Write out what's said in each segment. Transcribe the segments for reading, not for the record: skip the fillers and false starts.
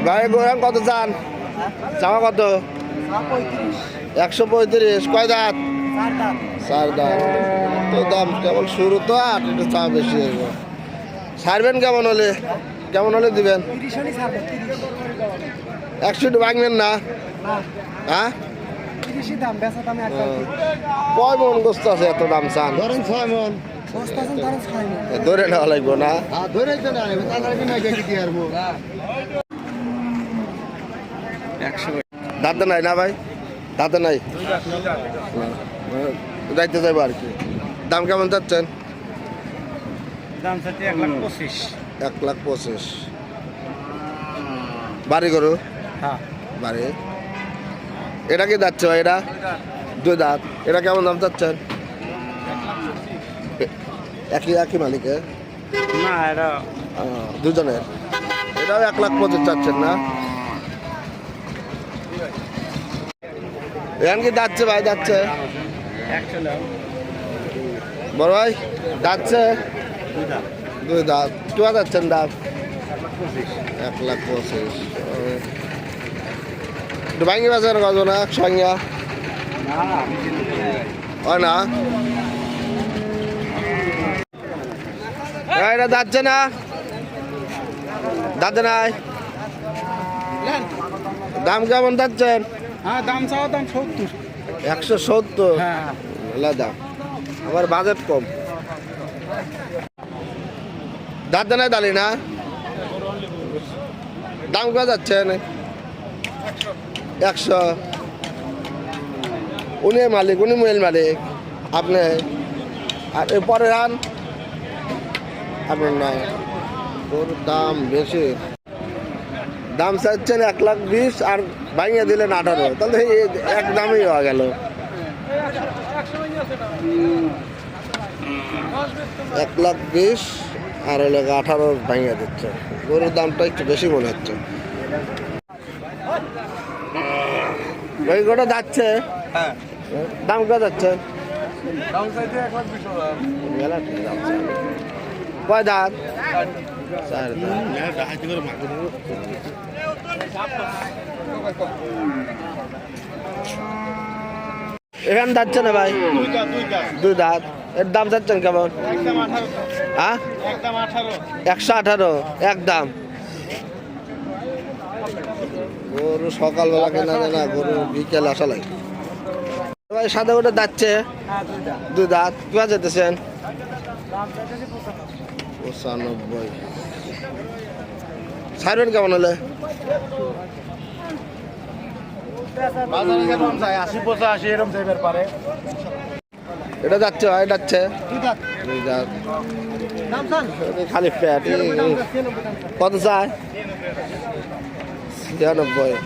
ভাই গোরাম কত চান? চাওয়া কত? 135। কয় দাঁত? 4 দাঁত। তো দাম কেবল শুরু তো, আর একটু চা বেশি হইব। ছাড়বেন কেমন হলে? কেমন হলে দিবেন? 100 ভাঙবেন না? হ্যাঁ, কয় মন গোস্ত আছে এত দাম চান? ধরেন 6 মন। ধরে নেওয়া লাগবো না? ধরে তো না, তাহলে কি না কেটে দিয়ে আসবো। দাঁতে নাই না ভাই? দাঁতে নাই, যাইতে যাবো আর কি। দাম কেমন চাচ্ছেন? দাম চাচ্ছি 1,25,000। 1,25,000। বাড়ি করো? হ্যাঁ, বাড়ি। এটা কি যাচ্ছে ভাই? এটা 2 দাঁত। এটা কেমন দাম চাচ্ছেন? একই একই মালিকের? না এটা দুজনের। এটাও 1,25,000 চাচ্ছেন না? এখন কি যাচ্ছে ভাই? যাচ্ছে বড় ভাই? যাচ্ছে 2 দাঁত। কেউ যাচ্ছেন দাম? 1,25,000। একটু ভাঙ্গি বাজার কত না? সঙ্গে হয় না? এটা যাচ্ছে না? যাচ্ছে নাই? দাম কেমন যাচ্ছেন? হ্যাঁ, দাম চাওয়া দাম 70। 170। হ্যাঁ, মেলা দাম, আমার বাজেট কম। যাচ্ছে নাই দালি না? দাম কত যাচ্ছেন? 100। উনি মালিক, উনি মেল মালিক, আপনি আর এরপরে রান আপনার নাই। গরুর দাম বেশি। দাম চাচ্ছেন 1,20,000 আর ভাঙিয়ে দিলেন 18, তাহলে এক দামই হয়ে গেল। 1,20,000 আর হলো 18 ভাঙিয়ে দিচ্ছে। গরুর দামটা একটু বেশি মনে হচ্ছে। ওই গোটা যাচ্ছে? হ্যাঁ, দাম কত যাচ্ছে? দাম চাইতে 1,20,000। কয় দাঁত? 4 দাঁত। এখানে যাচ্ছে না ভাই? 2 দাঁত। এর দাম যাচ্ছেন কেমন? হ্যাঁ, 118 একদম। গরু সকালবেলা কেনা যায় না, গরু বিকেল আসা লাগে। ভাই সাদা গোটা যাচ্ছে 2 দাঁত। কোথা যেতেছেন? 95। ছাড়বেন কেমন হলে? বাজারে কেমন যায়? 80-85 এরকম যাইবার পারে। এটা যাচ্ছে ভাই? যাচ্ছে 2 দাঁত। খালি প্যাট। কত চায়? 96।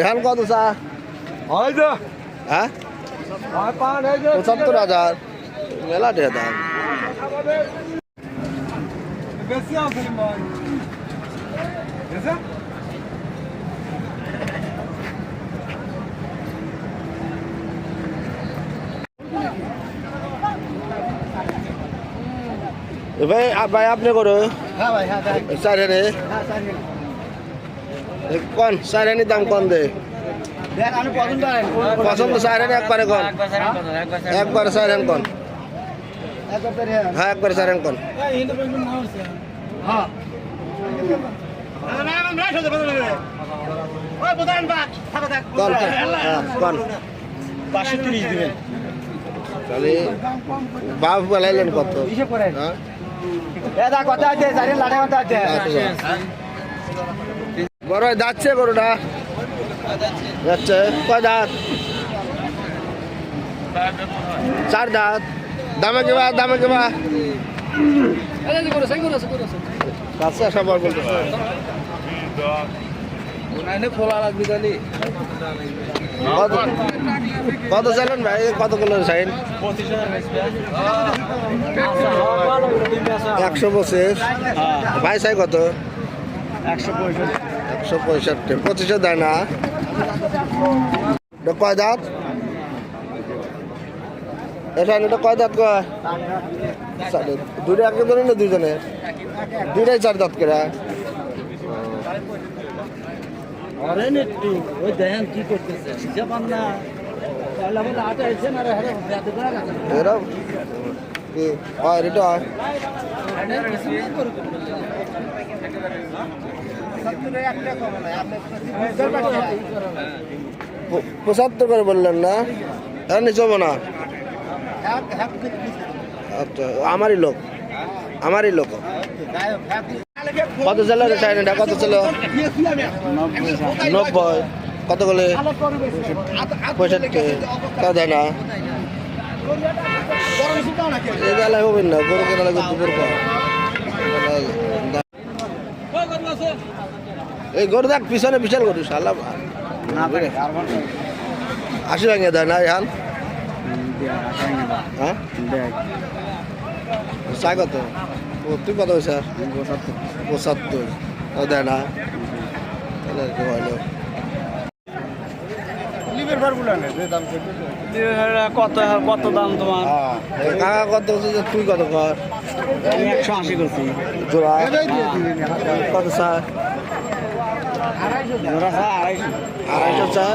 এখন কত চা? হ্যাঁ, 75,000। মেলা দিয়ে দাম। ভাই ভাই আপনি করো হ্যাঁ ভাই, হ্যাঁ ভাই। চারেনে কন? চারেনির দাম কন দে? দেখ আমি পছন্দ করেন। পছন্দ চারেন একবারে কন? একবারে চারেন কন? হ্যাঁ, একবারে চারেন কন? হ্যাঁ, কন হ্যাঁ কন? 530 দিবেন। তাহলে বাপ বেলাইলেন কত? হ্যাঁ, এটা কথা আছে, জানি লাড়ে কথা আছে। বড় যাচ্ছে গরুটা? যাচ্ছে। কয় দাঁত? 4 দাঁত। দামে কেবা? দামে কেবা? কাছে আসা পর বলতেছে। কত কত চাইলেন ভাই? কত কিলো চাইন? 125। ভাই চাই কত? 165। 25 দেয় না? কয় দাঁত? এখানে এটা কয় দাঁত কয় দুটো একে ধরে না দুজনে দুটাই 4 দাঁত করে অরেন একটু ওই দেখেন কি করতেছে জাপান না তাহলে আমাদের আটা এসে না রে হাতে করে গেছে এরা কি হয় এটা হয় 75 করে বললেন না আর নিচে হবে না আচ্ছা আমারই লোক কত ছিল চাইনাটা কত ছিল 90 কত বলে 65 তা দেয় না এই বেলায় হবেন না গরু কেনা লাগবে দুপুর পর এই গরু দেখ পিছনে বিশাল গরু শালা না পারে 80 ভাঙে দেয় না এখন হ্যাঁ চা কত তুই কত হয়েছে 75 দেয় না তাহলে আর কি হইলো কত কত দাম তোমার কাকা কত হচ্ছে যে তুই কত কর 180 করছি জোড়া কত চা ওরা 250 250 চা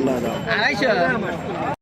250